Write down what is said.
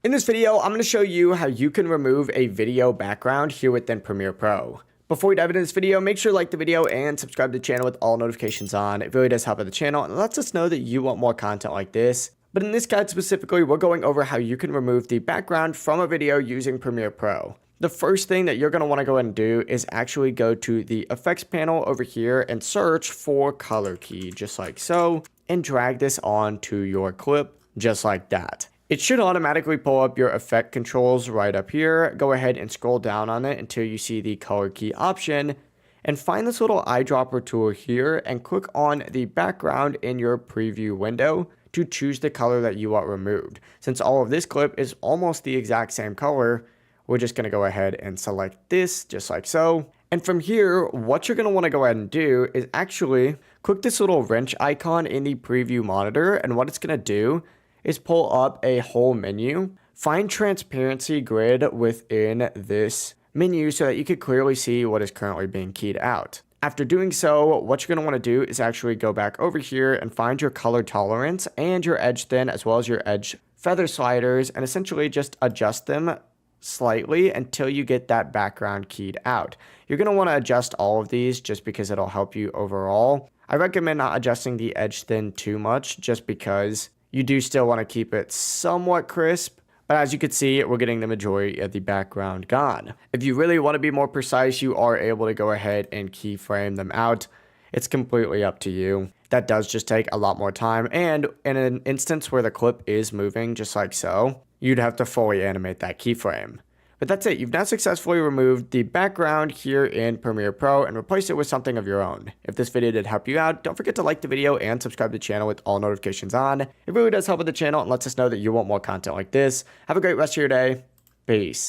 In this video, I'm going to show you how you can remove a video background here within Premiere Pro. Before we dive into this video, make sure to like the video and subscribe to the channel with all notifications on. It really does help out the channel and lets us know that you want more content like this. But in this guide specifically, we're going over how you can remove the background from a video using Premiere Pro. The first thing that you're going to want to go ahead and do is actually go to the effects panel over here and search for color key, just like so, and drag this onto your clip, just like that. It should automatically pull up your effect controls right up here. Go ahead and scroll down on it until you see the color key option and find this little eyedropper tool here and click on the background in your preview window to choose the color that you want removed. Since all of this clip is almost the exact same color, we're just going to go ahead and select this just like so. And from here, what you're going to want to go ahead and do is actually click this little wrench icon in the preview monitor, and what it's going to do is pull up a whole menu. Find transparency grid within this menu so that you can clearly see what is currently being keyed out. After doing so, what you're going to want to do is actually go back over here and find your color tolerance and your edge thin as well as your edge feather sliders, and essentially just adjust them slightly until you get that background keyed out. You're going to want to adjust all of these just because it'll help you overall. I recommend not adjusting the edge thin too much just because you do still want to keep it somewhat crisp, but as you can see, we're getting the majority of the background gone. If you really want to be more precise, you are able to go ahead and keyframe them out. It's completely up to you. That does just take a lot more time, and in an instance where the clip is moving just like so, you'd have to fully animate that keyframe. But that's it. You've now successfully removed the background here in Premiere Pro and replaced it with something of your own. If this video did help you out, don't forget to like the video and subscribe to the channel with all notifications on. It really does help with the channel and lets us know that you want more content like this. Have a great rest of your day. Peace.